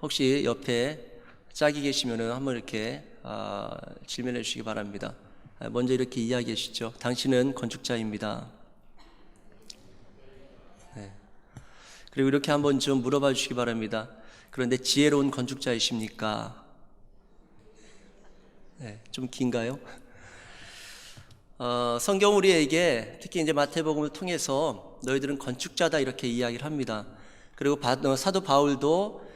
혹시 옆에 짝이 계시면은 한번 이렇게 질문해 주시기 바랍니다. 먼저 이렇게 이야기하시죠. 당신은 건축자입니다. 네. 그리고 이렇게 한번 좀 물어봐 주시기 바랍니다. 그런데 지혜로운 건축자이십니까? 네, 좀 긴가요? 성경 우리에게 특히 이제 마태복음을 통해서 너희들은 건축자다 이렇게 이야기를 합니다. 그리고 사도 바울도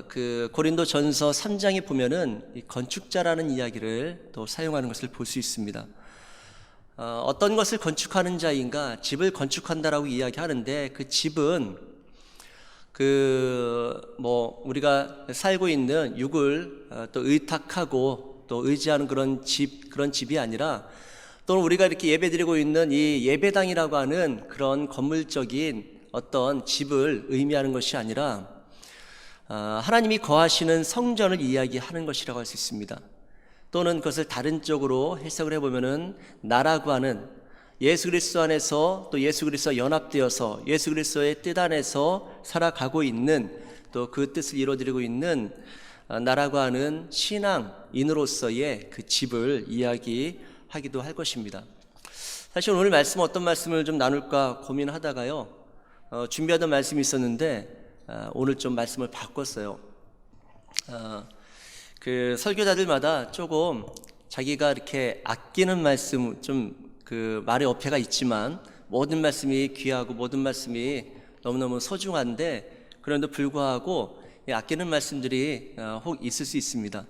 그 고린도전서 3장에 보면은 이 건축자라는 이야기를 또 사용하는 것을 볼 수 있습니다. 어떤 것을 건축하는 자인가, 집을 건축한다라고 이야기하는데 그 집은 우리가 살고 있는 육을 또 의탁하고 또 의지하는 그런 집이 아니라, 또는 우리가 이렇게 예배드리고 있는 이 예배당이라고 하는 그런 건물적인 어떤 집을 의미하는 것이 아니라 하나님이 거하시는 성전을 이야기하는 것이라고 할 수 있습니다. 또는 그것을 다른 쪽으로 해석을 해보면은 나라고 하는 예수 그리스도 안에서 또 예수 그리스도와 연합되어서 예수 그리스도의 뜻 안에서 살아가고 있는, 또 그 뜻을 이루어드리고 있는 나라고 하는 신앙인으로서의 그 집을 이야기하기도 할 것입니다. 사실 오늘 말씀 어떤 말씀을 좀 나눌까 고민하다가요, 준비하던 말씀이 있었는데 오늘 좀 말씀을 바꿨어요. 그 설교자들마다 조금 자기가 이렇게 아끼는 말씀, 좀 그 말의 어폐가 있지만 모든 말씀이 귀하고 모든 말씀이 너무너무 소중한데, 그런데도 불구하고 아끼는 말씀들이 혹 있을 수 있습니다.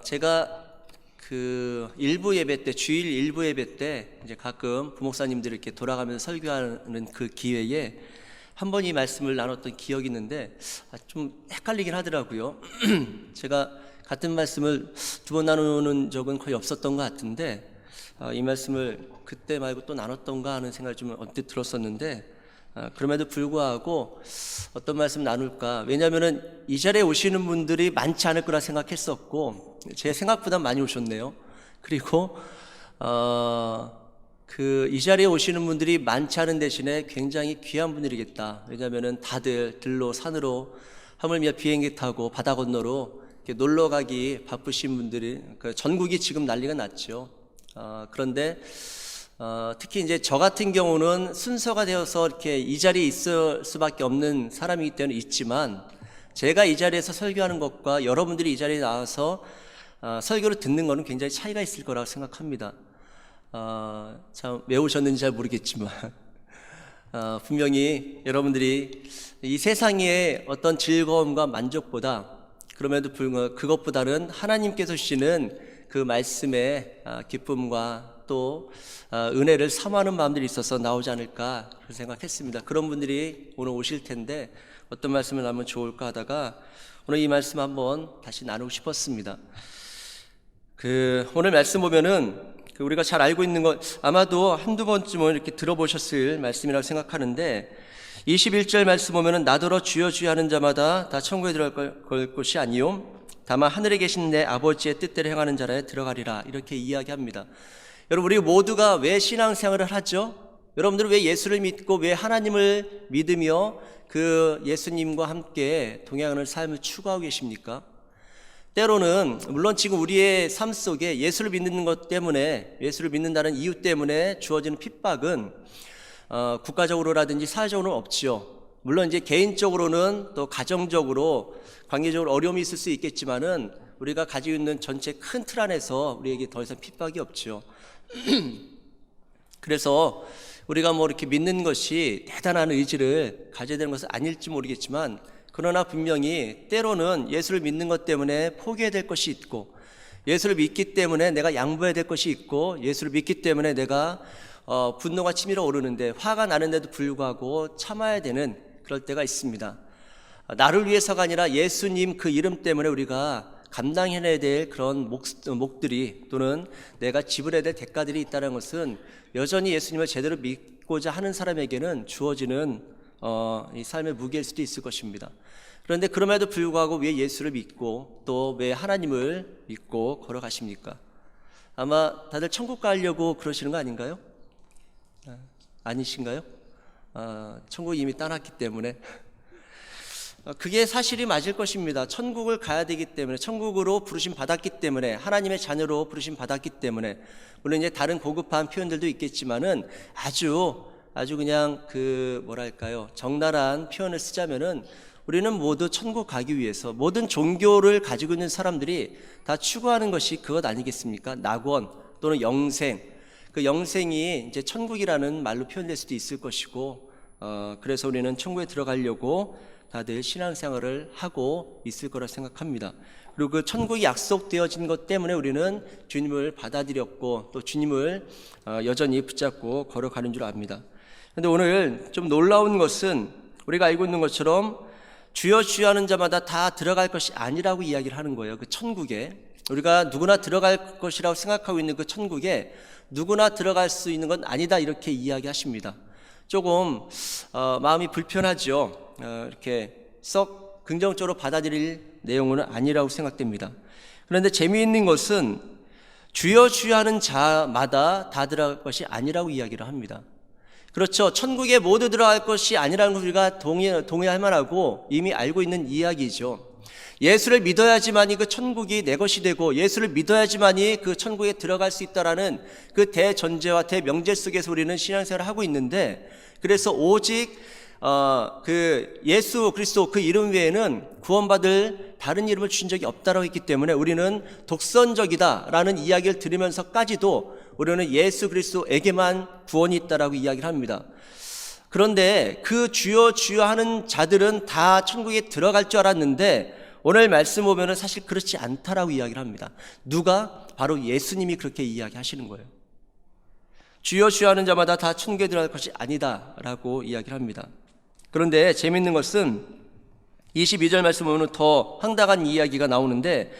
제가 그 일부 예배 때, 주일 일부 예배 때 이제 가끔 부목사님들이 이렇게 돌아가면서 설교하는 그 기회에 한 번 이 말씀을 나눴던 기억이 있는데 좀 헷갈리긴 하더라고요. 제가 같은 말씀을 두 번 나누는 적은 거의 없었던 것 같은데 이 말씀을 그때 말고 또 나눴던가 하는 생각이 좀 언뜻 들었었는데, 그럼에도 불구하고 어떤 말씀 나눌까, 왜냐하면은 이 자리에 오시는 분들이 많지 않을 거라 생각했었고 제 생각보다 많이 오셨네요. 그리고 이 자리에 오시는 분들이 많지 않은 대신에 굉장히 귀한 분들이겠다. 왜냐하면은 다들 들로 산으로 하물며 비행기 타고 바다 건너로 놀러 가기 바쁘신 분들이, 전국이 지금 난리가 났죠. 그런데 특히 이제 저 같은 경우는 순서가 되어서 이렇게 이 자리에 있을 수밖에 없는 사람이기 때문에 있지만, 제가 이 자리에서 설교하는 것과 여러분들이 이 자리에 나와서 설교를 듣는 것은 굉장히 차이가 있을 거라고 생각합니다. 참 왜 오셨는지 잘 모르겠지만 분명히 여러분들이 이 세상의 어떤 즐거움과 만족보다, 그럼에도 불구하고 그것보다는 하나님께서 주시는 그 말씀의 기쁨과 또 은혜를 사모하는 마음들이 있어서 나오지 않을까 그렇게 생각했습니다. 그런 분들이 오늘 오실 텐데 어떤 말씀을 나누면 좋을까 하다가 오늘 이 말씀 한번 다시 나누고 싶었습니다. 오늘 말씀 보면은 우리가 잘 알고 있는 것, 아마도 한두 번쯤은 이렇게 들어보셨을 말씀이라고 생각하는데, 21절 말씀 보면은 나더러 주여 주여 하는 자마다 다 천국에 들어갈 것이 아니요 다만 하늘에 계신 내 아버지의 뜻대로 행하는 자라에 들어가리라, 이렇게 이야기합니다. 여러분, 우리 모두가 왜 신앙생활을 하죠? 여러분들은 왜 예수를 믿고 왜 하나님을 믿으며 그 예수님과 함께 동행하는 삶을 추구하고 계십니까? 때로는 물론 지금 우리의 삶 속에 예수를 믿는 것 때문에, 예수를 믿는다는 이유 때문에 주어지는 핍박은 국가적으로라든지 사회적으로는 없지요. 물론 이제 개인적으로는 또 가정적으로 관계적으로 어려움이 있을 수 있겠지만은 우리가 가지고 있는 전체 큰 틀 안에서 우리에게 더 이상 핍박이 없죠. 그래서 우리가 이렇게 믿는 것이 대단한 의지를 가져야 되는 것은 아닐지 모르겠지만, 그러나 분명히 때로는 예수를 믿는 것 때문에 포기해야 될 것이 있고, 예수를 믿기 때문에 내가 양보해야 될 것이 있고, 예수를 믿기 때문에 내가 분노가 치밀어 오르는데 화가 나는데도 불구하고 참아야 되는 그럴 때가 있습니다. 나를 위해서가 아니라 예수님 그 이름 때문에 우리가 감당해내야 될 그런 몫들이, 또는 내가 지불해야 될 대가들이 있다는 것은 여전히 예수님을 제대로 믿고자 하는 사람에게는 주어지는 이 삶의 무게일 수도 있을 것입니다. 그런데 그럼에도 불구하고 왜 예수를 믿고 또 왜 하나님을 믿고 걸어가십니까? 아마 다들 천국 가려고 그러시는 거 아닌가요? 아니신가요? 천국 이미 떠났기 때문에 그게 사실이 맞을 것입니다. 천국을 가야 되기 때문에, 천국으로 부르심 받았기 때문에, 하나님의 자녀로 부르심 받았기 때문에, 물론 이제 다른 고급한 표현들도 있겠지만은 아주 그냥 적나라한 표현을 쓰자면은 우리는 모두 천국 가기 위해서 모든 종교를 가지고 있는 사람들이 다 추구하는 것이 그것 아니겠습니까? 낙원 또는 영생. 그 영생이 이제 천국이라는 말로 표현될 수도 있을 것이고, 그래서 우리는 천국에 들어가려고 다들 신앙생활을 하고 있을 거라 생각합니다. 그리고 그 천국이 약속되어진 것 때문에 우리는 주님을 받아들였고 또 주님을 여전히 붙잡고 걸어가는 줄 압니다. 그런데 오늘 좀 놀라운 것은 우리가 알고 있는 것처럼 주여 주여 하는 자마다 다 들어갈 것이 아니라고 이야기를 하는 거예요. 그 천국에, 우리가 누구나 들어갈 것이라고 생각하고 있는 그 천국에 누구나 들어갈 수 있는 건 아니다, 이렇게 이야기하십니다. 조금 마음이 불편하죠. 이렇게 썩 긍정적으로 받아들일 내용은 아니라고 생각됩니다. 그런데 재미있는 것은 주여 주여 하는 자마다 다 들어갈 것이 아니라고 이야기를 합니다. 그렇죠. 천국에 모두 들어갈 것이 아니라는 걸 우리가 동의할 만하고 이미 알고 있는 이야기죠. 예수를 믿어야지만이 그 천국이 내 것이 되고 예수를 믿어야지만이 그 천국에 들어갈 수 있다라는 그 대전제와 대명제 속에서 우리는 신앙생활을 하고 있는데, 그래서 오직 그 예수 그리스도 그 이름 외에는 구원받을 다른 이름을 주신 적이 없다라고 했기 때문에 우리는 독선적이다라는 이야기를 들으면서까지도 우리는 예수 그리스도에게만 구원이 있다라고 이야기를 합니다. 그런데 그 주여 주여 하는 자들은 다 천국에 들어갈 줄 알았는데 오늘 말씀 보면은 사실 그렇지 않다라고 이야기를 합니다. 누가? 바로 예수님이 그렇게 이야기하시는 거예요. 주여 주여 하는 자마다 다 천국에 들어갈 것이 아니다라고 이야기를 합니다. 그런데 재미있는 것은 22절 말씀 보면 더 황당한 이야기가 나오는데,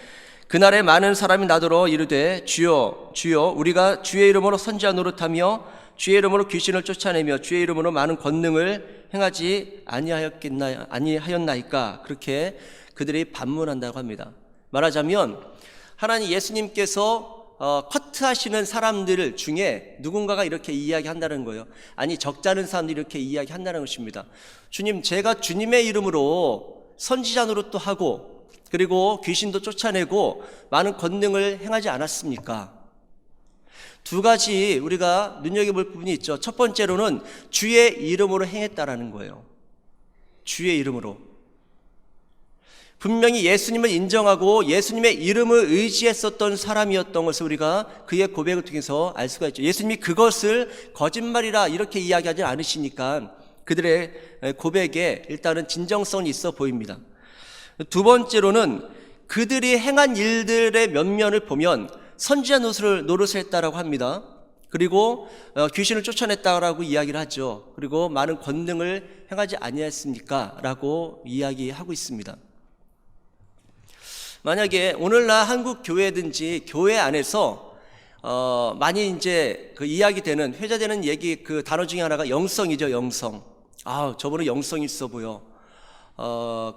그날에 많은 사람이 나더러 이르되 주여 주여 우리가 주의 이름으로 선지자 노릇하며 주의 이름으로 귀신을 쫓아내며 주의 이름으로 많은 권능을 행하지 아니하였나이까, 그렇게 그들이 반문한다고 합니다. 말하자면 하나님 예수님께서 커트하시는 사람들 중에 누군가가 이렇게 이야기한다는 거예요. 아니, 적잖은 사람들이 이렇게 이야기한다는 것입니다. 주님, 제가 주님의 이름으로 선지자 노릇도 하고 그리고 귀신도 쫓아내고 많은 권능을 행하지 않았습니까? 두 가지 우리가 눈여겨볼 부분이 있죠. 첫 번째로는 주의 이름으로 행했다라는 거예요. 주의 이름으로. 분명히 예수님을 인정하고 예수님의 이름을 의지했었던 사람이었던 것을 우리가 그의 고백을 통해서 알 수가 있죠. 예수님이 그것을 거짓말이라 이렇게 이야기하지 않으시니까 그들의 고백에 일단은 진정성이 있어 보입니다. 두 번째로는 그들이 행한 일들의 면면을 보면 선지자 노릇을 했다라고 합니다. 그리고 귀신을 쫓아냈다라고 이야기를 하죠. 그리고 많은 권능을 행하지 아니했습니까? 라고 이야기하고 있습니다. 만약에 오늘날 한국 교회든지 교회 안에서 많이 이제 그 이야기되는 회자되는 얘기 그 단어 중에 하나가 영성이죠. 영성. 저분은 영성이 있어 보여.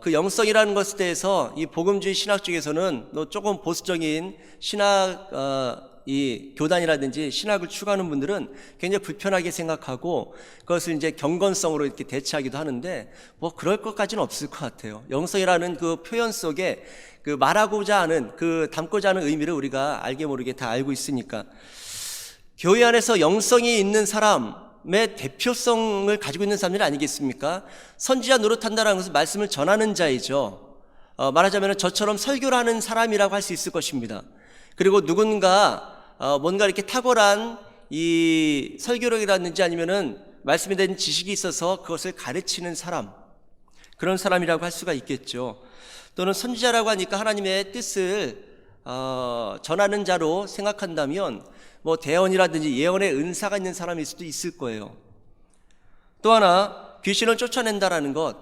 그 영성이라는 것에 대해서 이 복음주의 신학 쪽에서는 조금 보수적인 신학 이 교단이라든지 신학을 추구하는 분들은 굉장히 불편하게 생각하고 그것을 이제 경건성으로 이렇게 대체하기도 하는데 뭐 그럴 것까지는 없을 것 같아요. 영성이라는 그 표현 속에 그 말하고자 하는 그 담고자 하는 의미를 우리가 알게 모르게 다 알고 있으니까, 교회 안에서 영성이 있는 사람의 대표성을 가지고 있는 사람들이 아니겠습니까? 선지자 노릇한다는 것은 말씀을 전하는 자이죠. 말하자면 저처럼 설교를 하는 사람이라고 할 수 있을 것입니다. 그리고 누군가 뭔가 이렇게 탁월한 이 설교력이라든지 아니면은 말씀에 대한 지식이 있어서 그것을 가르치는 사람, 그런 사람이라고 할 수가 있겠죠. 또는 선지자라고 하니까 하나님의 뜻을 전하는 자로 생각한다면 뭐 대언이라든지 예언의 은사가 있는 사람일 수도 있을 거예요. 또 하나, 귀신을 쫓아낸다라는 것,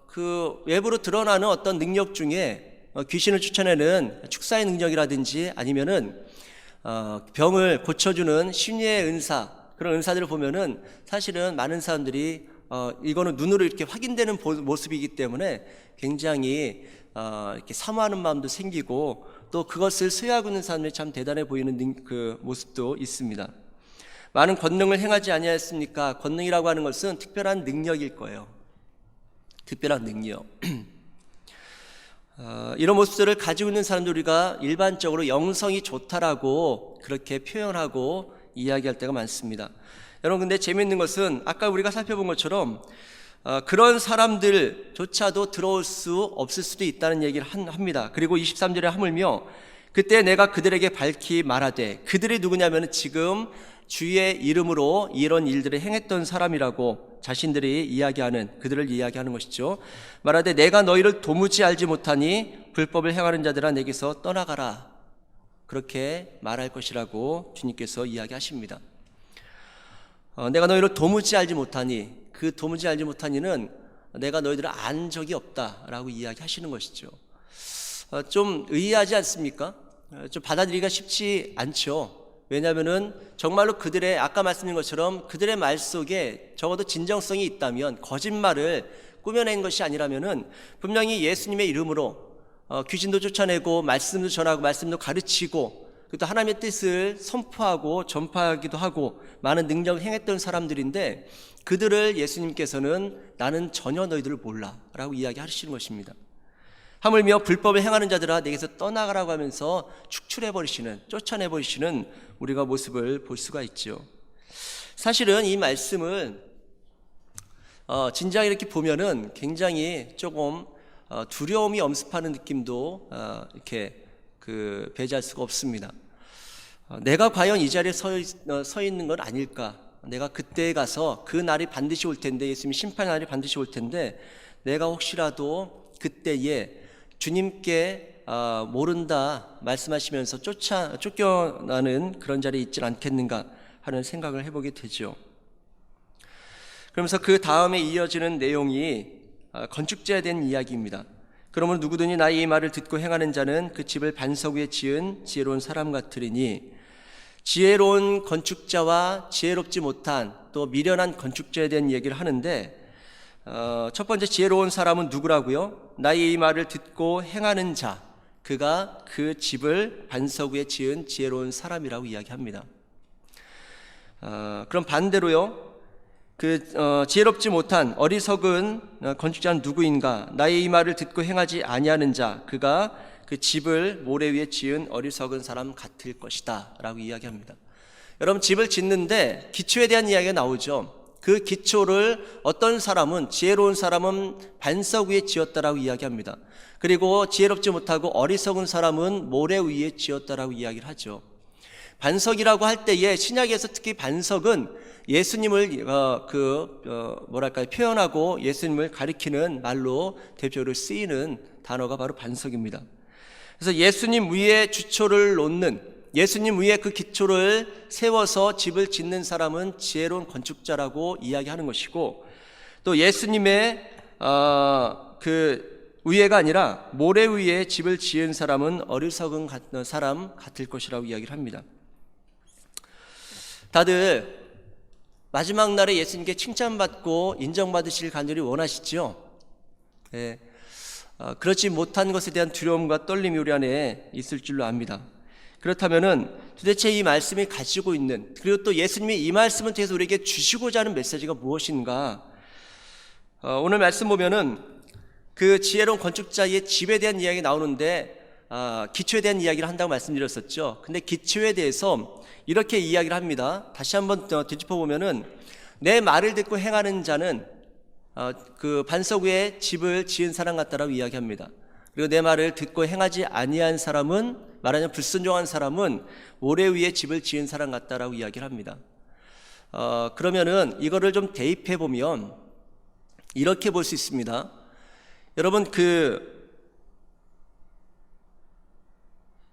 그 외부로 드러나는 어떤 능력 중에 귀신을 쫓아내는 축사의 능력이라든지 아니면은 병을 고쳐주는 심리의 은사, 그런 은사들을 보면은 사실은 많은 사람들이 이거는 눈으로 이렇게 확인되는 모습이기 때문에 굉장히 이렇게 사모하는 마음도 생기고 또 그것을 수여하고 있는 사람들이 참 대단해 보이는 그 모습도 있습니다. 많은 권능을 행하지 아니하였습니까? 권능이라고 하는 것은 특별한 능력일 거예요. 특별한 능력. 이런 모습들을 가지고 있는 사람들 우리가 일반적으로 영성이 좋다라고 그렇게 표현하고 이야기할 때가 많습니다. 여러분, 근데 재미있는 것은 아까 우리가 살펴본 것처럼 그런 사람들조차도 들어올 수 없을 수도 있다는 얘기를 합니다. 그리고 23절에 하물며 그때 내가 그들에게 밝히 말하되, 그들이 누구냐면 지금 주의 이름으로 이런 일들을 행했던 사람이라고 자신들이 이야기하는, 그들을 이야기하는 것이죠. 말하되 내가 너희를 도무지 알지 못하니 불법을 행하는 자들아 내게서 떠나가라, 그렇게 말할 것이라고 주님께서 이야기하십니다. 내가 너희를 도무지 알지 못하니, 그 도무지 알지 못하니는 내가 너희들을 안 적이 없다라고 이야기하시는 것이죠. 좀 의아하지 않습니까? 좀 받아들이기가 쉽지 않죠. 왜냐하면은 정말로 그들의, 아까 말씀드린 것처럼 그들의 말 속에 적어도 진정성이 있다면, 거짓말을 꾸며낸 것이 아니라면은 분명히 예수님의 이름으로 귀신도 쫓아내고 말씀도 전하고 말씀도 가르치고 또 하나님의 뜻을 선포하고 전파하기도 하고 많은 능력을 행했던 사람들인데, 그들을 예수님께서는 나는 전혀 너희들을 몰라 라고 이야기하시는 것입니다. 하물며 불법을 행하는 자들아 내게서 떠나가라고 하면서 축출해버리시는, 쫓아내버리시는 우리가 모습을 볼 수가 있죠. 사실은 이 말씀을 진작에 이렇게 보면은 굉장히 조금 두려움이 엄습하는 느낌도 이렇게 배제할 수가 없습니다. 내가 과연 이 자리에 서 있는 건 아닐까? 내가 그때에 가서, 그 날이 반드시 올 텐데, 예수님 심판의 날이 반드시 올 텐데, 내가 혹시라도 그때에 주님께 모른다 말씀하시면서 쫓겨나는 그런 자리에 있지 않겠는가 하는 생각을 해보게 되죠. 그러면서 그 다음에 이어지는 내용이 건축자에 대한 이야기입니다. 그러므로 누구든지 나의 이 말을 듣고 행하는 자는 그 집을 반석 위에 지은 지혜로운 사람 같으리니, 지혜로운 건축자와 지혜롭지 못한 또 미련한 건축자에 대한 얘기를 하는데, 첫 번째 지혜로운 사람은 누구라고요? 나의 이 말을 듣고 행하는 자, 그가 그 집을 반석 위에 지은 지혜로운 사람이라고 이야기합니다. 그럼 반대로요, 지혜롭지 못한 어리석은 건축자는 누구인가? 나의 이 말을 듣고 행하지 아니하는 자, 그가 그 집을 모래 위에 지은 어리석은 사람 같을 것이다 라고 이야기합니다. 여러분, 집을 짓는데 기초에 대한 이야기가 나오죠. 그 기초를 어떤 사람은, 지혜로운 사람은 반석 위에 지었다라고 이야기합니다. 그리고 지혜롭지 못하고 어리석은 사람은 모래 위에 지었다라고 이야기를 하죠. 반석이라고 할 때에 신약에서 특히 반석은 예수님을 표현하고 예수님을 가리키는 말로 대표로 쓰이는 단어가 바로 반석입니다. 그래서 예수님 위에 주초를 놓는, 예수님 위에 그 기초를 세워서 집을 짓는 사람은 지혜로운 건축자라고 이야기하는 것이고, 또 예수님의 그 위에가 아니라 모래 위에 집을 지은 사람은 어리석은 사람 같을 것이라고 이야기를 합니다. 다들 마지막 날에 예수님께 칭찬받고 인정받으실 간절히 원하시죠? 네. 그렇지 못한 것에 대한 두려움과 떨림이 우리 안에 있을 줄로 압니다. 그렇다면은 도대체 이 말씀이 가지고 있는, 그리고 또 예수님이 이 말씀을 통해서 우리에게 주시고자 하는 메시지가 무엇인가? 오늘 말씀 보면은 그 지혜로운 건축자의 집에 대한 이야기 나오는데, 기초에 대한 이야기를 한다고 말씀드렸었죠. 근데 기초에 대해서 이렇게 이야기를 합니다. 다시 한번 뒤집어 보면은, 내 말을 듣고 행하는 자는 그 반석 위에 집을 지은 사람 같다라고 이야기합니다. 그리고 내 말을 듣고 행하지 아니한 사람은, 말하자면 불순종한 사람은 모래 위에 집을 지은 사람 같다라고 이야기를 합니다. 그러면은 이거를 좀 대입해 보면 이렇게 볼 수 있습니다. 여러분, 그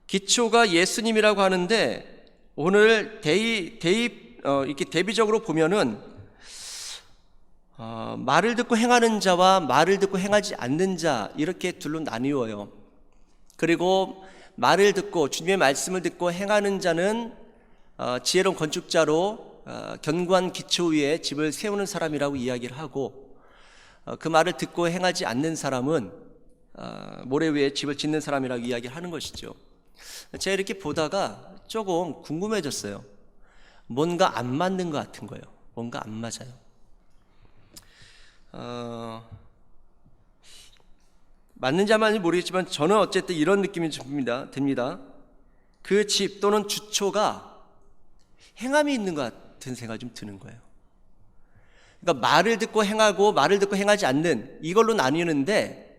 기초가 예수님이라고 하는데, 오늘 이렇게 대비적으로 보면은 말을 듣고 행하는 자와 말을 듣고 행하지 않는 자, 이렇게 둘로 나뉘어요. 그리고 말을 듣고, 주님의 말씀을 듣고 행하는 자는 지혜로운 건축자로 견고한 기초 위에 집을 세우는 사람이라고 이야기를 하고, 그 말을 듣고 행하지 않는 사람은 모래 위에 집을 짓는 사람이라고 이야기를 하는 것이죠. 제가 이렇게 보다가 조금 궁금해졌어요. 뭔가 안 맞는 것 같은 거예요. 뭔가 안 맞아요. 맞는지 안 맞는지 모르겠지만 저는 어쨌든 이런 느낌이 듭니다. 그 집 또는 주초가 행함이 있는 것 같은 생각이 좀 드는 거예요. 그러니까 말을 듣고 행하고 말을 듣고 행하지 않는, 이걸로 나뉘는데,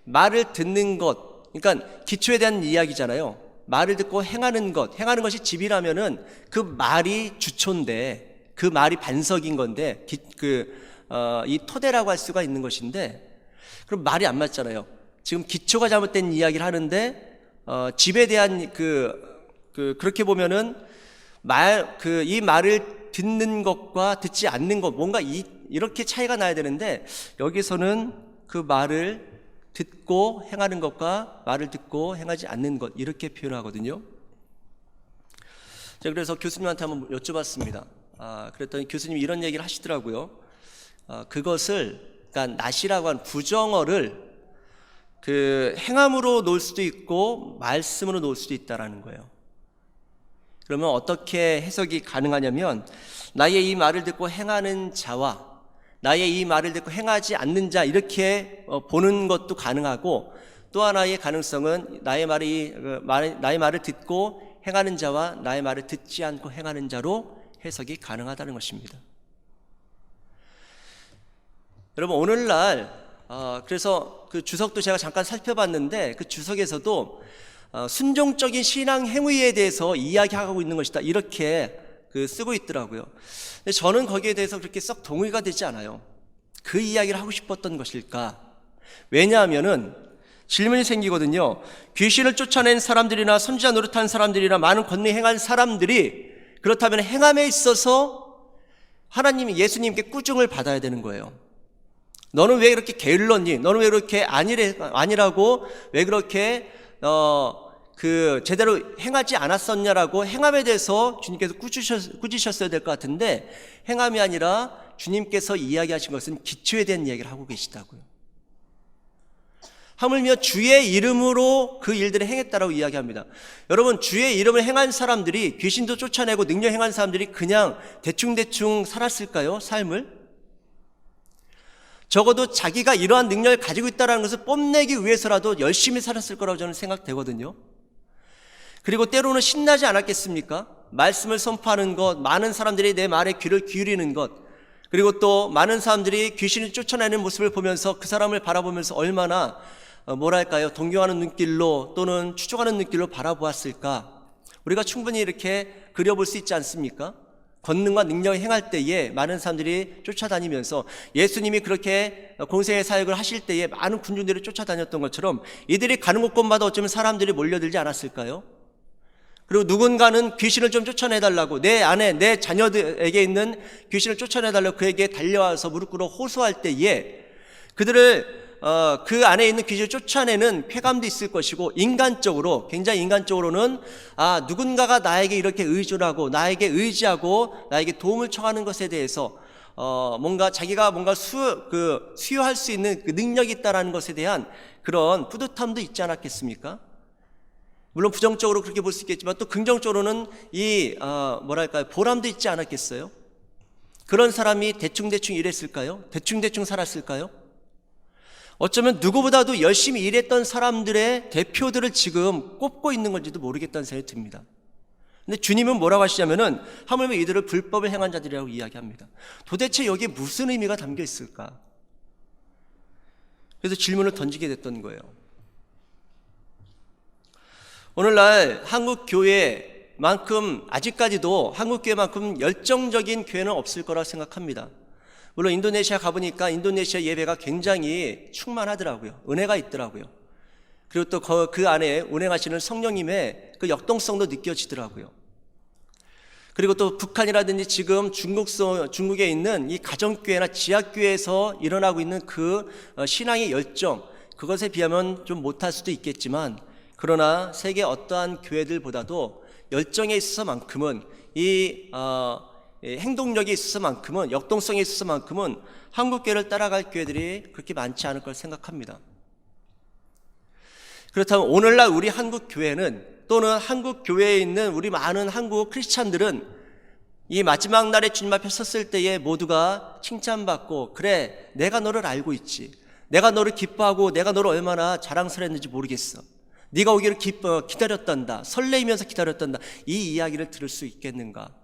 말을 듣는 것, 그러니까 기초에 대한 이야기잖아요. 말을 듣고 행하는 것이 집이라면은 그 말이 주초인데, 그 말이 반석인 건데, 이 토대라고 할 수가 있는 것인데, 그럼 말이 안 맞잖아요. 지금 기초가 잘못된 이야기를 하는데, 집에 대한 그렇게 보면은 이 말을 듣는 것과 듣지 않는 것, 뭔가 이렇게 차이가 나야 되는데, 여기서는 그 말을 듣고 행하는 것과 말을 듣고 행하지 않는 것, 이렇게 표현하거든요. 제가 그래서 교수님한테 한번 여쭤봤습니다. 그랬더니 교수님이 이런 얘기를 하시더라고요. 그러니까 낫이라고 하는 부정어를 행함으로 놓을 수도 있고 말씀으로 놓을 수도 있다라는 거예요. 그러면 어떻게 해석이 가능하냐면, 나의 이 말을 듣고 행하는 자와 나의 이 말을 듣고 행하지 않는 자, 이렇게 보는 것도 가능하고, 또 하나의 가능성은 나의 말을 듣고 행하는 자와 나의 말을 듣지 않고 행하는 자로 해석이 가능하다는 것입니다. 여러분, 오늘날 그래서 그 주석도 제가 잠깐 살펴봤는데, 그 주석에서도 순종적인 신앙 행위에 대해서 이야기하고 있는 것이다, 이렇게 쓰고 있더라고요. 근데 저는 거기에 대해서 그렇게 썩 동의가 되지 않아요. 그 이야기를 하고 싶었던 것일까? 왜냐하면은 질문이 생기거든요. 귀신을 쫓아낸 사람들이나 선지자 노릇한 사람들이나 많은 권능 행한 사람들이 그렇다면 행함에 있어서 예수님께 꾸중을 받아야 되는 거예요. 너는 왜 그렇게 게을렀니? 너는 왜 그렇게 아니라고 왜 그렇게 제대로 행하지 않았었냐라고 행함에 대해서 주님께서 꾸짖으셨어야 될 것 같은데, 행함이 아니라 주님께서 이야기하신 것은 기초에 대한 이야기를 하고 계시다고요. 하물며 주의 이름으로 그 일들을 행했다라고 이야기합니다. 여러분, 주의 이름을 행한 사람들이, 귀신도 쫓아내고 능력 행한 사람들이 그냥 대충대충 살았을까요? 삶을? 적어도 자기가 이러한 능력을 가지고 있다는 것을 뽐내기 위해서라도 열심히 살았을 거라고 저는 생각되거든요. 그리고 때로는 신나지 않았겠습니까? 말씀을 선포하는 것, 많은 사람들이 내 말에 귀를 기울이는 것, 그리고 또 많은 사람들이 귀신을 쫓아내는 모습을 보면서 그 사람을 바라보면서 얼마나 동경하는 눈길로 또는 추종하는 눈길로 바라보았을까? 우리가 충분히 이렇게 그려볼 수 있지 않습니까? 권능과 능력을 행할 때에 많은 사람들이 쫓아다니면서, 예수님이 그렇게 공생의 사역을 하실 때에 많은 군중들이 쫓아다녔던 것처럼 이들이 가는 곳곳마다 어쩌면 사람들이 몰려들지 않았을까요? 그리고 누군가는 귀신을 좀 쫓아내달라고, 내 안에 내 자녀들에게 있는 귀신을 쫓아내달라고 그에게 달려와서 무릎 꿇어 호소할 때에 그들을 그 안에 있는 귀신을 쫓아내는 쾌감도 있을 것이고, 굉장히 인간적으로는 누군가가 나에게 이렇게 의존하고 나에게 의지하고 나에게 도움을 청하는 것에 대해서 자기가 수요할 수 있는 그 능력이 있다라는 것에 대한 그런 뿌듯함도 있지 않았겠습니까? 물론 부정적으로 그렇게 볼 수 있겠지만 또 긍정적으로는 보람도 있지 않았겠어요? 그런 사람이 대충대충 일했을까요? 대충대충 살았을까요? 어쩌면 누구보다도 열심히 일했던 사람들의 대표들을 지금 꼽고 있는 건지도 모르겠다는 생각이 듭니다. 근데 주님은 뭐라고 하시냐면은 하물며 이들을 불법을 행한 자들이라고 이야기합니다. 도대체 여기에 무슨 의미가 담겨 있을까? 그래서 질문을 던지게 됐던 거예요. 오늘날 한국 교회만큼, 아직까지도 한국 교회만큼 열정적인 교회는 없을 거라 생각합니다. 물론 인도네시아 가보니까 인도네시아 예배가 굉장히 충만하더라고요. 은혜가 있더라고요. 그리고 또 그 안에 운행하시는 성령님의 그 역동성도 느껴지더라고요. 그리고 또 북한이라든지 지금 중국에 있는 이 가정교회나 지하교회에서 일어나고 있는 그 신앙의 열정, 그것에 비하면 좀 못할 수도 있겠지만, 그러나 세계 어떠한 교회들보다도 열정에 있어서만큼은 행동력에 있어서만큼은, 역동성에 있어서만큼은 한국교회를 따라갈 교회들이 그렇게 많지 않을 걸 생각합니다. 그렇다면 오늘날 우리 한국교회는, 또는 한국교회에 있는 우리 많은 한국 크리스찬들은 이 마지막 날에 주님 앞에 섰을 때에 모두가 칭찬받고, 그래, 내가 너를 알고 있지, 내가 너를 기뻐하고 내가 너를 얼마나 자랑스러웠는지 모르겠어. 네가 오기를 기다렸단다. 설레이면서 기다렸단다. 이 이야기를 들을 수 있겠는가?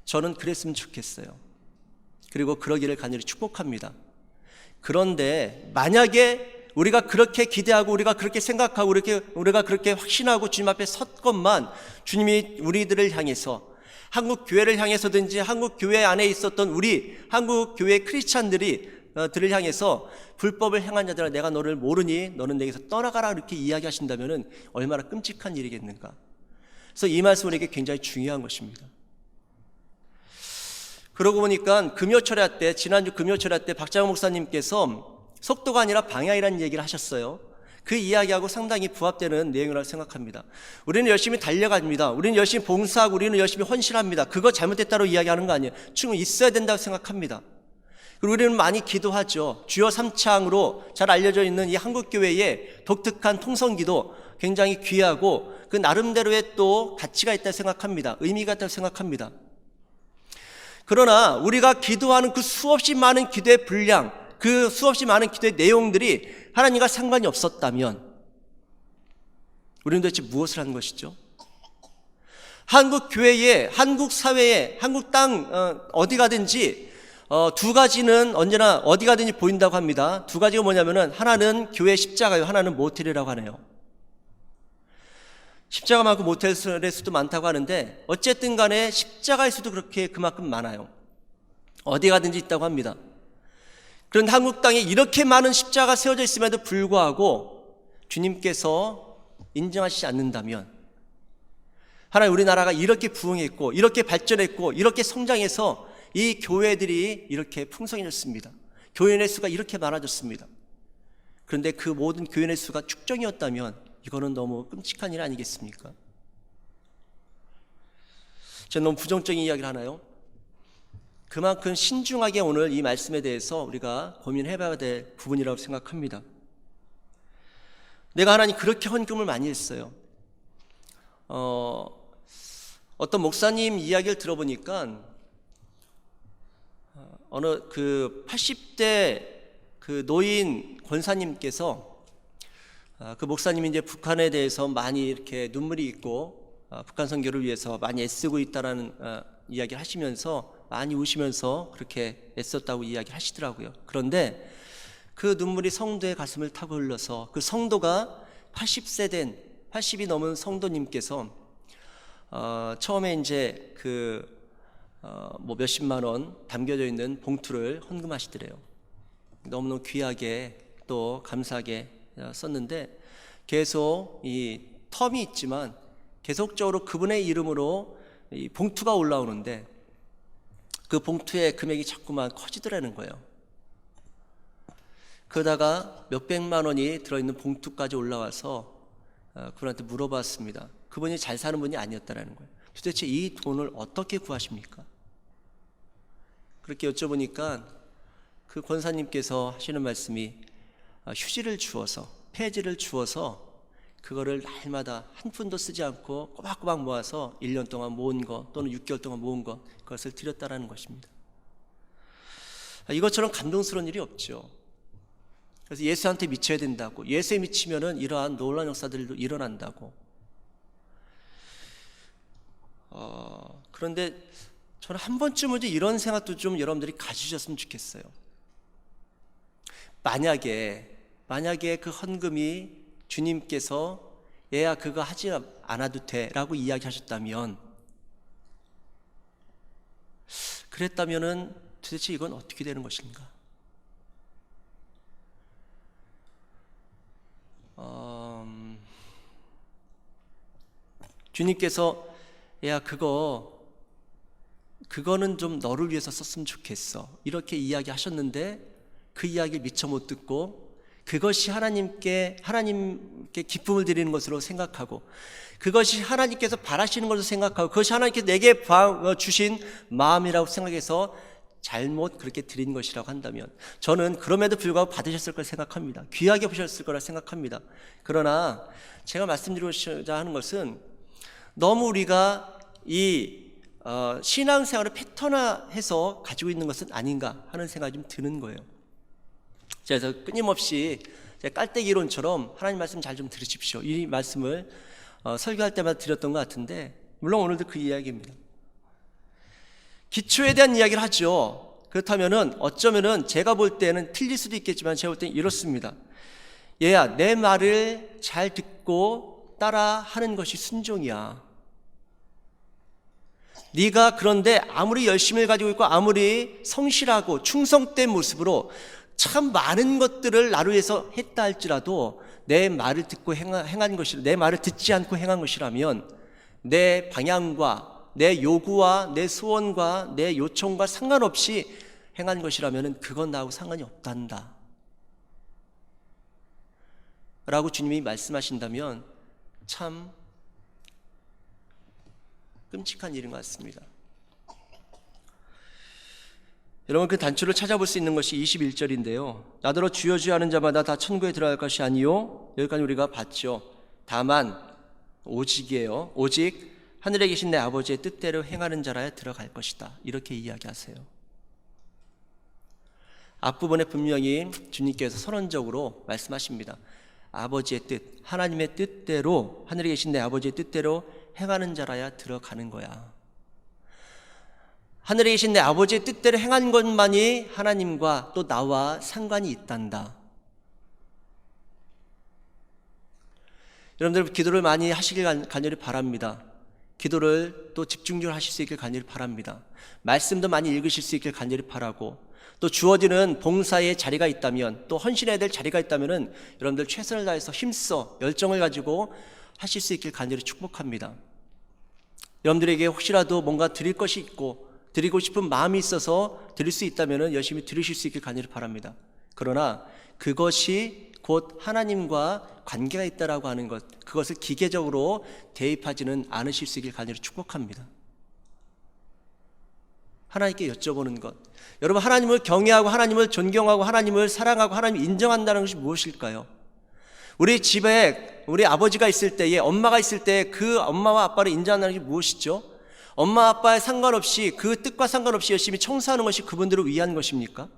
저는 그랬으면 좋겠어요. 그리고 그러기를 간절히 축복합니다. 그런데 만약에 우리가 그렇게 기대하고 우리가 그렇게 생각하고 우리가 그렇게 확신하고 주님 앞에 섰건만 주님이 우리들을 향해서 한국 교회를 향해서든지 한국 교회 안에 있었던 우리 한국 교회 크리스찬들을 향해서 불법을 행한 자들아 내가 너를 모르니 너는 내게서 떠나가라 이렇게 이야기하신다면 얼마나 끔찍한 일이겠는가. 그래서 이 말씀은 우리에게 굉장히 중요한 것입니다. 그러고 보니까 금요철야 때, 지난주 금요철야 때 박장호 목사님께서 속도가 아니라 방향이라는 얘기를 하셨어요. 그 이야기하고 상당히 부합되는 내용이라고 생각합니다. 우리는 열심히 달려갑니다. 우리는 열심히 봉사하고 우리는 열심히 헌신합니다. 그거 잘못됐다고 이야기하는 거 아니에요. 충분히 있어야 된다고 생각합니다. 그리고 우리는 많이 기도하죠. 주여 삼창으로 잘 알려져 있는 이 한국교회의 독특한 통성기도 굉장히 귀하고 그 나름대로의 또 가치가 있다고 생각합니다. 의미가 있다고 생각합니다. 그러나 우리가 기도하는 그 수없이 많은 기도의 분량, 그 수없이 많은 기도의 내용들이 하나님과 상관이 없었다면 우리는 도대체 무엇을 하는 것이죠? 한국 교회에, 한국 사회에, 한국 땅 어디 가든지 두 가지는 언제나 어디 가든지 보인다고 합니다. 두 가지가 뭐냐면은 하나는 교회 십자가요, 하나는 모텔이라고 하네요. 십자가 많고 모텔의 수도 많다고 하는데 어쨌든 간에 십자가의 수도 그만큼 많아요. 어디 가든지 있다고 합니다. 그런데 한국 땅에 이렇게 많은 십자가가 세워져 있음에도 불구하고 주님께서 인정하시지 않는다면 하나님 우리나라가 이렇게 부흥했고 이렇게 발전했고 이렇게 성장해서 이 교회들이 이렇게 풍성해졌습니다. 교인의 수가 이렇게 많아졌습니다. 그런데 그 모든 교인의 수가 축정이었다면 이거는 너무 끔찍한 일 아니겠습니까? 제가 너무 부정적인 이야기를 하나요? 그만큼 신중하게 오늘 이 말씀에 대해서 우리가 고민해봐야 될 부분이라고 생각합니다. 내가 하나님 그렇게 헌금을 많이 했어요. 어떤 목사님 이야기를 들어보니까 어느 그 80대 그 노인 권사님께서 그 목사님이 이제 북한에 대해서 많이 이렇게 눈물이 있고 북한 선교를 위해서 많이 애쓰고 있다라는 이야기를 하시면서 많이 우시면서 그렇게 애썼다고 이야기를 하시더라고요. 그런데 그 눈물이 성도의 가슴을 타고 흘러서 그 성도가 80세 된 80이 넘은 성도님께서 처음에 이제 뭐 몇십만 원 담겨져 있는 봉투를 헌금하시더래요. 너무너무 귀하게 또 감사하게 썼는데 계속 이 텀이 있지만 계속적으로 그분의 이름으로 이 봉투가 올라오는데 그 봉투의 금액이 자꾸만 커지더라는 거예요. 그러다가 몇백만 원이 들어있는 봉투까지 올라와서 그분한테 물어봤습니다. 그분이 잘 사는 분이 아니었다라는 거예요. 도대체 이 돈을 어떻게 구하십니까? 그렇게 여쭤보니까 그 권사님께서 하시는 말씀이 휴지를 주어서 폐지를 주어서 그거를 날마다 한 푼도 쓰지 않고 꼬박꼬박 모아서 1년 동안 모은 것 또는 6개월 동안 모은 것 그것을 드렸다라는 것입니다. 이것처럼 감동스러운 일이 없죠. 그래서 예수한테 미쳐야 된다고, 예수에 미치면은 이러한 놀라운 역사들도 일어난다고. 그런데 저는 한 번쯤은 이런 생각도 좀 여러분들이 가지셨으면 좋겠어요. 만약에 그 헌금이 주님께서 얘야 그거 하지 않아도 돼 라고 이야기하셨다면, 그랬다면은 도대체 이건 어떻게 되는 것인가? 주님께서 야 그거는 좀 너를 위해서 썼으면 좋겠어 이렇게 이야기하셨는데 그 이야기를 미처 못 듣고 그것이 하나님께 기쁨을 드리는 것으로 생각하고 그것이 하나님께서 바라시는 것으로 생각하고 그것이 하나님께서 내게 주신 마음이라고 생각해서 잘못 그렇게 드린 것이라고 한다면 저는 그럼에도 불구하고 받으셨을 거라 생각합니다. 귀하게 보셨을 거라 생각합니다. 그러나 제가 말씀드리고자 하는 것은 너무 우리가 이 신앙생활을 패턴화해서 가지고 있는 것은 아닌가 하는 생각이 좀 드는 거예요. 그래서 끊임없이 깔때기 이론처럼 하나님 말씀 잘 좀 들으십시오. 이 말씀을 설교할 때마다 드렸던 것 같은데, 물론 오늘도 그 이야기입니다. 기초에 대한 이야기를 하죠. 그렇다면은 어쩌면은 제가 볼 때는 틀릴 수도 있겠지만 제가 볼 때는 이렇습니다. 얘야, 내 말을 잘 듣고 따라 하는 것이 순종이야. 네가 그런데 아무리 열심을 가지고 있고 아무리 성실하고 충성된 모습으로 참 많은 것들을 나를 위해서 했다 할지라도 내 말을 듣고 행한 것이라, 내 말을 듣지 않고 행한 것이라면 내 방향과 내 요구와 내 소원과 내 요청과 상관없이 행한 것이라면 그건 나하고 상관이 없단다 라고 주님이 말씀하신다면 참 끔찍한 일인 것 같습니다. 여러분, 그 단초를 찾아볼 수 있는 것이 21절인데요. 나더러 주여 주여 하는 자마다 다 천국에 들어갈 것이 아니요. 여기까지 우리가 봤죠. 다만 오직이에요. 오직 하늘에 계신 내 아버지의 뜻대로 행하는 자라야 들어갈 것이다. 이렇게 이야기하세요. 앞부분에 분명히 주님께서 선언적으로 말씀하십니다. 아버지의 뜻, 하나님의 뜻대로, 하늘에 계신 내 아버지의 뜻대로 행하는 자라야 들어가는 거야. 하늘에 계신 내 아버지의 뜻대로 행한 것만이 하나님과 또 나와 상관이 있단다. 여러분들 기도를 많이 하시길 간절히 바랍니다. 기도를 또 집중적으로 하실 수 있길 간절히 바랍니다. 말씀도 많이 읽으실 수 있길 간절히 바라고, 또 주어지는 봉사의 자리가 있다면, 또 헌신해야 될 자리가 있다면 여러분들 최선을 다해서 힘써 열정을 가지고 하실 수 있길 간절히 축복합니다. 여러분들에게 혹시라도 뭔가 드릴 것이 있고 드리고 싶은 마음이 있어서 드릴 수 있다면 열심히 드리실 수 있길 간절히 바랍니다. 그러나 그것이 곧 하나님과 관계가 있다라고 하는 것, 그것을 기계적으로 대입하지는 않으실 수 있길 간절히 축복합니다. 하나님께 여쭤보는 것, 여러분, 하나님을 경외하고 하나님을 존경하고 하나님을 사랑하고 하나님을 인정한다는 것이 무엇일까요? 우리 집에 우리 아버지가 있을 때에, 엄마가 있을 때 그 엄마와 아빠를 인정한다는 게 무엇이죠? 엄마 아빠에 상관없이, 그 뜻과 상관없이 열심히 청소하는 것이 그분들을 위한 것입니까?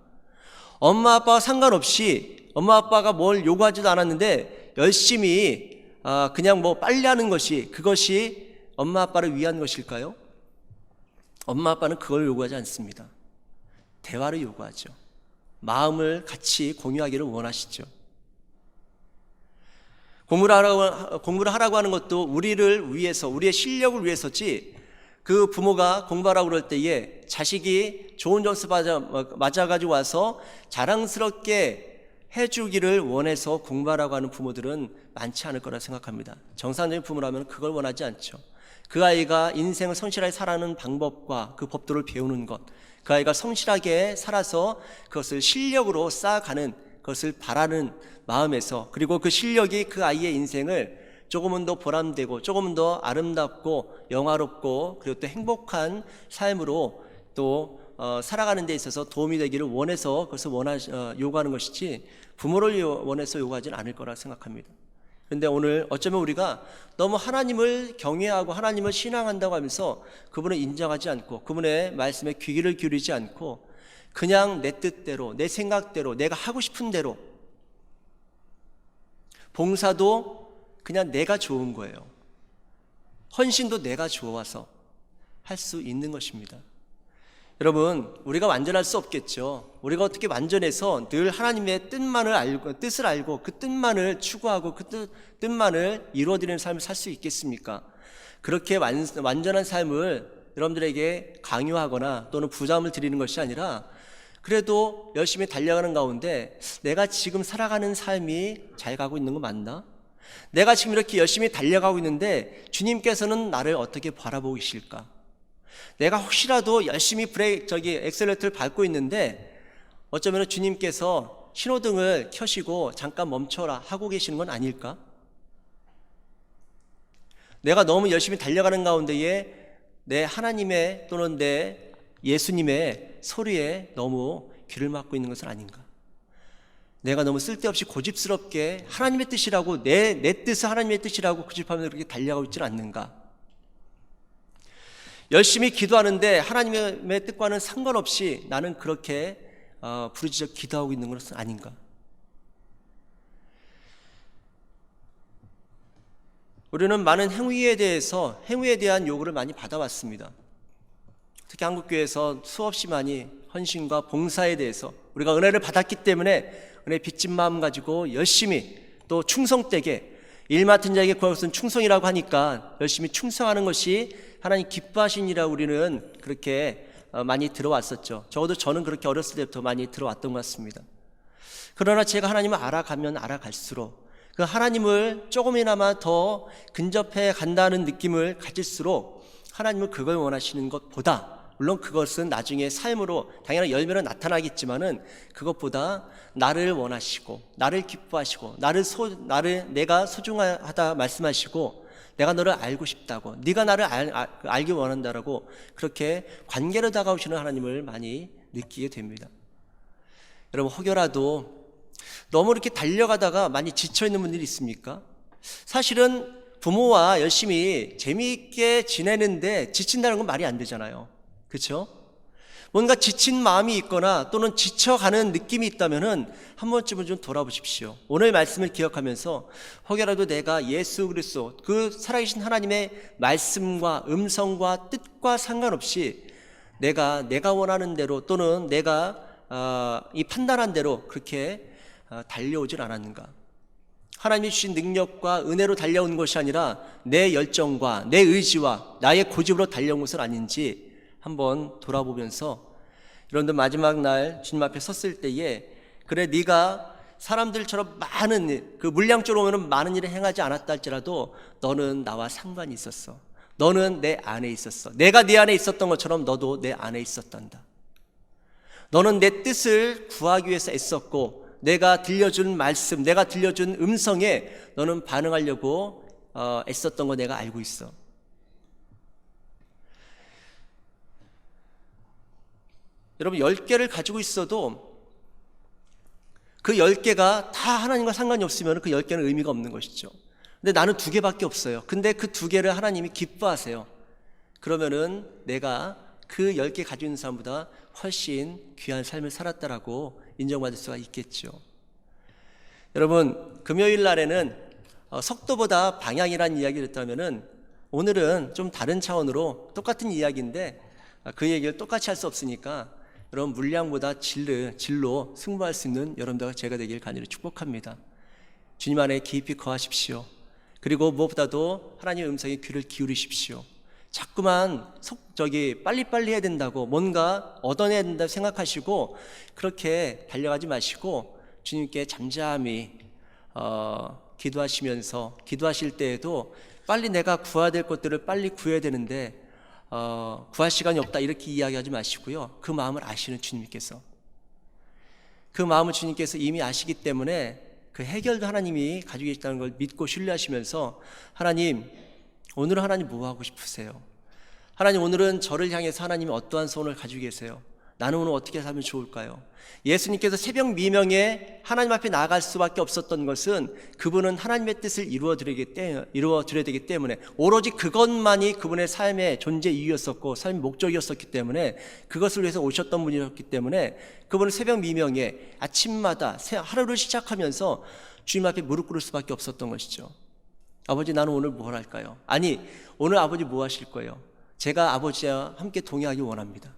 엄마 아빠와 상관없이, 엄마 아빠가 뭘 요구하지도 않았는데 열심히 그냥 뭐 빨래하는 것이, 그것이 엄마 아빠를 위한 것일까요? 엄마 아빠는 그걸 요구하지 않습니다. 대화를 요구하죠. 마음을 같이 공유하기를 원하시죠. 공부를 하라고 하는 것도 우리를 위해서, 우리의 실력을 위해서지, 그 부모가 공부하라고 그럴 때에 자식이 좋은 점수 맞아가지고 와서 자랑스럽게 해주기를 원해서 공부하라고 하는 부모들은 많지 않을 거라 생각합니다. 정상적인 부모라면 그걸 원하지 않죠. 그 아이가 인생을 성실하게 살아가는 방법과 그 법도를 배우는 것, 그 아이가 성실하게 살아서 그것을 실력으로 쌓아가는 것을 바라는 마음에서, 그리고 그 실력이 그 아이의 인생을 조금은 더 보람되고 조금은 더 아름답고 영화롭고 그리고 또 행복한 삶으로 또 살아가는 데 있어서 도움이 되기를 원해서 그것을 요구하는 것이지, 부모를 원해서 요구하지는 않을 거라 생각합니다. 그런데 오늘 어쩌면 우리가 너무 하나님을 경외하고 하나님을 신앙한다고 하면서 그분을 인정하지 않고 그분의 말씀에 귀를 기울이지 않고 그냥 내 뜻대로, 내 생각대로, 내가 하고 싶은 대로, 봉사도 그냥 내가 좋은 거예요. 헌신도 내가 좋아서 할 수 있는 것입니다. 여러분, 우리가 완전할 수 없겠죠. 우리가 어떻게 완전해서 늘 하나님의 뜻을 알고 그 뜻만을 추구하고 그 뜻만을 이루어드리는 삶을 살 수 있겠습니까? 그렇게 완전한 삶을 여러분들에게 강요하거나 또는 부담을 드리는 것이 아니라, 그래도 열심히 달려가는 가운데 내가 지금 살아가는 삶이 잘 가고 있는 거 맞나? 내가 지금 이렇게 열심히 달려가고 있는데 주님께서는 나를 어떻게 바라보고 계실까? 내가 혹시라도 열심히 엑셀레이터를 밟고 있는데 어쩌면 주님께서 신호등을 켜시고 잠깐 멈춰라 하고 계시는 건 아닐까? 내가 너무 열심히 달려가는 가운데에 내 하나님의 또는 내 예수님의 소리에 너무 귀를 막고 있는 것은 아닌가? 내가 너무 쓸데없이 고집스럽게 하나님의 뜻이라고, 내 뜻은 하나님의 뜻이라고 고집하면서 그렇게 달려가고 있지는 않는가? 열심히 기도하는데 하나님의 뜻과는 상관없이 나는 그렇게 부르짖어 기도하고 있는 것은 아닌가? 우리는 많은 행위에 대한 요구를 많이 받아왔습니다. 특히 한국교회에서 수없이 많이 헌신과 봉사에 대해서 우리가 은혜를 받았기 때문에 은혜 빚진 마음 가지고 열심히 또 충성되게 일 맡은 자에게 구할 것은 충성이라고 하니까 열심히 충성하는 것이 하나님 기뻐하신 일이라고 우리는 그렇게 많이 들어왔었죠. 적어도 저는 그렇게 어렸을 때부터 많이 들어왔던 것 같습니다. 그러나 제가 하나님을 알아가면 알아갈수록 그 하나님을 조금이나마 더 근접해 간다는 느낌을 가질수록 하나님은 그걸 원하시는 것보다, 물론 그것은 나중에 삶으로 당연히 열매로 나타나겠지만은 그것보다 나를 원하시고 나를 기뻐하시고 내가 소중하다 말씀하시고 내가 너를 알고 싶다고, 네가 나를 알기 원한다라고 그렇게 관계로 다가오시는 하나님을 많이 느끼게 됩니다. 여러분, 혹여라도 너무 이렇게 달려가다가 많이 지쳐있는 분들이 있습니까? 사실은 부모와 열심히 재미있게 지내는데 지친다는 건 말이 안 되잖아요. 그렇죠? 뭔가 지친 마음이 있거나 또는 지쳐가는 느낌이 있다면은 한 번쯤은 좀 돌아보십시오. 오늘 말씀을 기억하면서 혹여라도 내가 예수 그리스도 그 살아계신 하나님의 말씀과 음성과 뜻과 상관없이 내가 원하는 대로 또는 내가 이 판단한 대로 그렇게 달려오질 않았는가? 하나님이 주신 능력과 은혜로 달려온 것이 아니라 내 열정과 내 의지와 나의 고집으로 달려온 것은 아닌지 한번 돌아보면서, 여러분들 마지막 날 주님 앞에 섰을 때에 그래 네가 사람들처럼 많은 그 물량적으로 오면 많은 일을 행하지 않았다 할지라도 너는 나와 상관이 있었어. 너는 내 안에 있었어. 내가 네 안에 있었던 것처럼 너도 내 안에 있었단다. 너는 내 뜻을 구하기 위해서 애썼고 내가 들려준 말씀, 내가 들려준 음성에 너는 반응하려고 애썼던 거 내가 알고 있어. 여러분, 10개를 가지고 있어도 그 10개가 다 하나님과 상관이 없으면 그 10개는 의미가 없는 것이죠. 근데 나는 2개밖에 없어요. 근데 그 2개를 하나님이 기뻐하세요. 그러면은 내가 그 10개 가지고 있는 사람보다 훨씬 귀한 삶을 살았다라고 인정받을 수가 있겠죠. 여러분, 금요일 날에는 속도보다 방향이라는 이야기를 했다면은 오늘은 좀 다른 차원으로 똑같은 이야기인데 그 얘기를 똑같이 할 수 없으니까 여러분, 물량보다 질로 승부할 수 있는 여러분들과 제가 되길 간절히 축복합니다. 주님 안에 깊이 거하십시오. 그리고 무엇보다도 하나님의 음성에 귀를 기울이십시오. 자꾸만 빨리빨리 해야 된다고 뭔가 얻어내야 된다고 생각하시고 그렇게 달려가지 마시고 주님께 잠잠히 기도하실 때에도 빨리 내가 구해야 될 것들을 빨리 구해야 되는데 구할 시간이 없다 이렇게 이야기하지 마시고요. 그 마음을 아시는 주님께서, 그 마음을 주님께서 이미 아시기 때문에 그 해결도 하나님이 가지고 계시다는 걸 믿고 신뢰하시면서 하나님, 오늘은 하나님 뭐 하고 싶으세요? 하나님, 오늘은 저를 향해서 하나님이 어떠한 소원을 가지고 계세요? 나는 오늘 어떻게 살면 좋을까요? 예수님께서 새벽 미명에 하나님 앞에 나아갈 수밖에 없었던 것은 그분은 하나님의 뜻을 이루어드려야 되기 때문에 오로지 그것만이 그분의 삶의 존재 이유였었고 삶의 목적이었었기 때문에 그것을 위해서 오셨던 분이었기 때문에 그분은 새벽 미명에 아침마다 하루를 시작하면서 주님 앞에 무릎 꿇을 수밖에 없었던 것이죠. 아버지, 나는 오늘 뭘 할까요? 아니, 오늘 아버지 뭐 하실 거예요? 제가 아버지와 함께 동행하기 원합니다.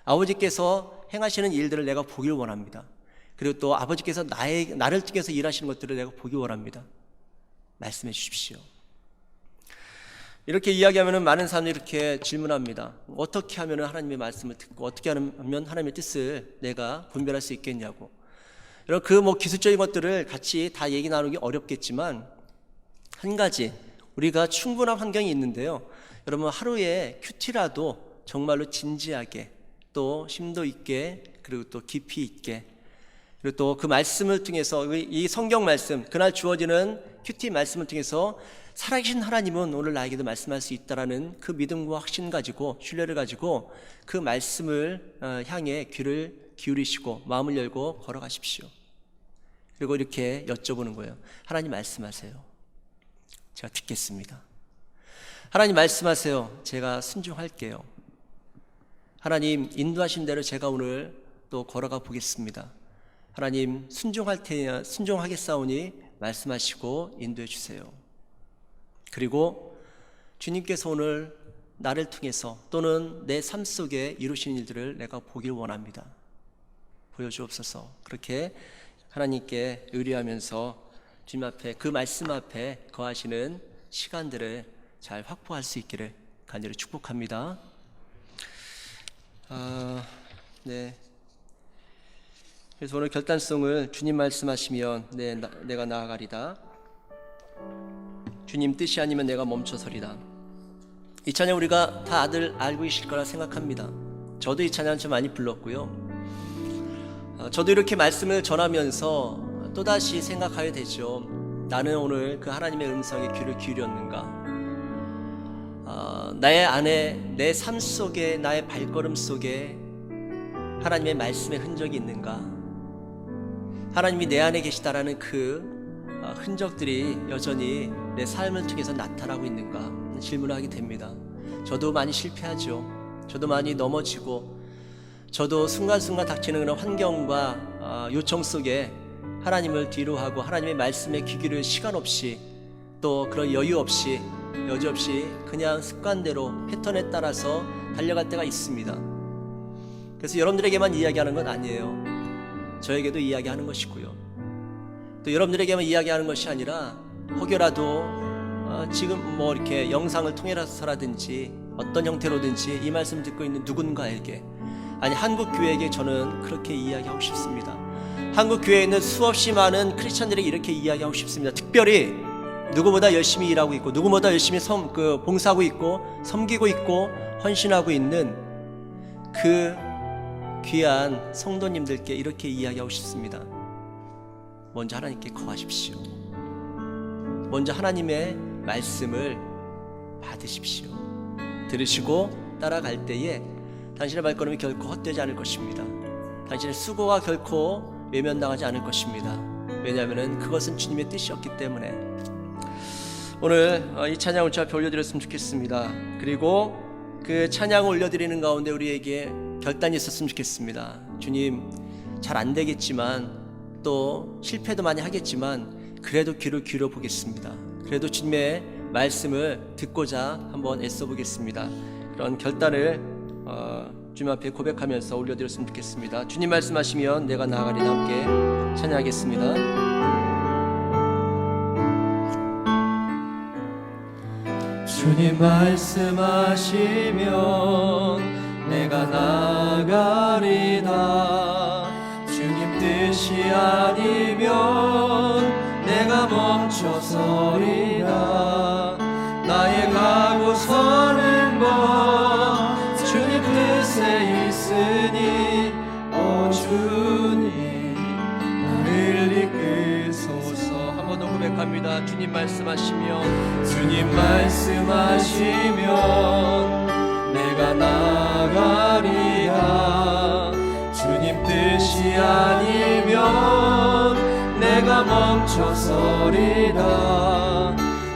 아버지께서 행하시는 일들을 내가 보길 원합니다. 그리고 또 아버지께서 나를 통해서 일하시는 것들을 내가 보기 원합니다. 말씀해 주십시오. 이렇게 이야기하면 많은 사람들이 이렇게 질문합니다. 어떻게 하면 하나님의 말씀을 듣고 어떻게 하면 하나님의 뜻을 내가 분별할 수 있겠냐고. 여러분, 그 기술적인 것들을 같이 다 얘기 나누기 어렵겠지만 한 가지, 우리가 충분한 환경이 있는데요. 여러분, 하루에 큐티라도 정말로 진지하게 또 심도 있게 그리고 또 깊이 있게 그리고 또 그 말씀을 통해서 이 성경 말씀, 그날 주어지는 큐티 말씀을 통해서 살아계신 하나님은 오늘 나에게도 말씀할 수 있다라는 그 믿음과 확신 가지고 신뢰를 가지고 그 말씀을 향해 귀를 기울이시고 마음을 열고 걸어가십시오. 그리고 이렇게 여쭤보는 거예요. 하나님 말씀하세요. 제가 듣겠습니다. 하나님 말씀하세요. 제가 순종할게요. 하나님 인도하신 대로 제가 오늘 또 걸어가 보겠습니다. 하나님 순종하겠사오니 말씀하시고 인도해 주세요. 그리고 주님께서 오늘 나를 통해서 또는 내 삶 속에 이루신 일들을 내가 보길 원합니다. 보여주옵소서. 그렇게 하나님께 의뢰하면서 주님 앞에, 그 말씀 앞에 거하시는 시간들을 잘 확보할 수 있기를 간절히 축복합니다. 네. 그래서 오늘 결단성을 주님 말씀하시면 내가 나아가리다. 주님 뜻이 아니면 내가 멈춰서리다. 이 찬양 우리가 다들 알고 계실 거라 생각합니다. 저도 이 찬양 좀 많이 불렀고요. 저도 이렇게 말씀을 전하면서 또다시 생각하게 되죠. 나는 오늘 그 하나님의 음성에 귀를 기울였는가? 나의 안에, 내 삶 속에, 나의 발걸음 속에 하나님의 말씀의 흔적이 있는가? 하나님이 내 안에 계시다라는 그 흔적들이 여전히 내 삶을 통해서 나타나고 있는가 질문을 하게 됩니다. 저도 많이 실패하죠. 저도 많이 넘어지고, 저도 순간순간 닥치는 그런 환경과 요청 속에 하나님을 뒤로하고 하나님의 말씀에 귀 기울일 시간 없이, 또 그런 여유 없이, 여지없이 그냥 습관대로 패턴에 따라서 달려갈 때가 있습니다. 그래서 여러분들에게만 이야기하는 건 아니에요. 저에게도 이야기하는 것이고요. 또 여러분들에게만 이야기하는 것이 아니라 혹여라도 지금 뭐 이렇게 영상을 통해서라든지 어떤 형태로든지 이 말씀 듣고 있는 누군가에게, 아니 한국교회에게 저는 그렇게 이야기하고 싶습니다. 한국교회에 있는 수없이 많은 크리스천들에게 이렇게 이야기하고 싶습니다. 특별히 누구보다 열심히 일하고 있고, 누구보다 열심히 봉사하고 있고, 섬기고 있고, 헌신하고 있는 그 귀한 성도님들께 이렇게 이야기하고 싶습니다. 먼저 하나님께 거하십시오. 먼저 하나님의 말씀을 받으십시오. 들으시고 따라갈 때에 당신의 발걸음이 결코 헛되지 않을 것입니다. 당신의 수고가 결코 외면당하지 않을 것입니다. 왜냐하면 그것은 주님의 뜻이었기 때문에. 오늘 이 찬양을 잘 올려드렸으면 좋겠습니다. 그리고 그 찬양을 올려드리는 가운데 우리에게 결단이 있었으면 좋겠습니다. 주님, 잘 안 되겠지만, 또 실패도 많이 하겠지만 그래도 귀를 기울여 보겠습니다. 그래도 주님의 말씀을 듣고자 한번 애써 보겠습니다. 그런 결단을 주님 앞에 고백하면서 올려드렸으면 좋겠습니다. 주님 말씀하시면 내가 나아가리다. 함께 찬양하겠습니다. 주님 말씀하시면 내가 나아가리다. 주님 뜻이 아니면 내가 멈춰서리다. 나의 가고 서는 것 주님 뜻에 있으니, 오 주님 나를 이끄소서. 한 번 더 고백합니다. 주님 말씀하시면, 주님 말씀하시면 내가 나아가리다. 주님 뜻이 아니면 내가 멈춰서리다.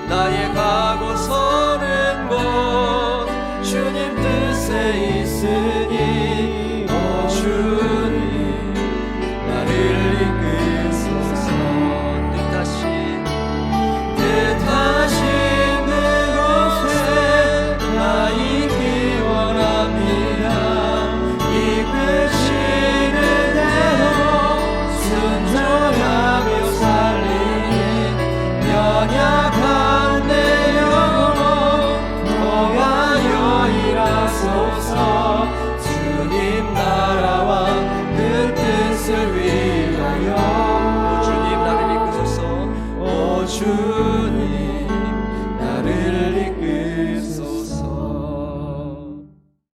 나의 가고 서는 곳 주님 뜻에 있으니, 오 주님 나를 이끄소서. 뜻하신 그곳에 나 있기 원합니다. 이끄시는 대로 순종하며 살리니, 연약한 내 영혼 통하여 일하소서.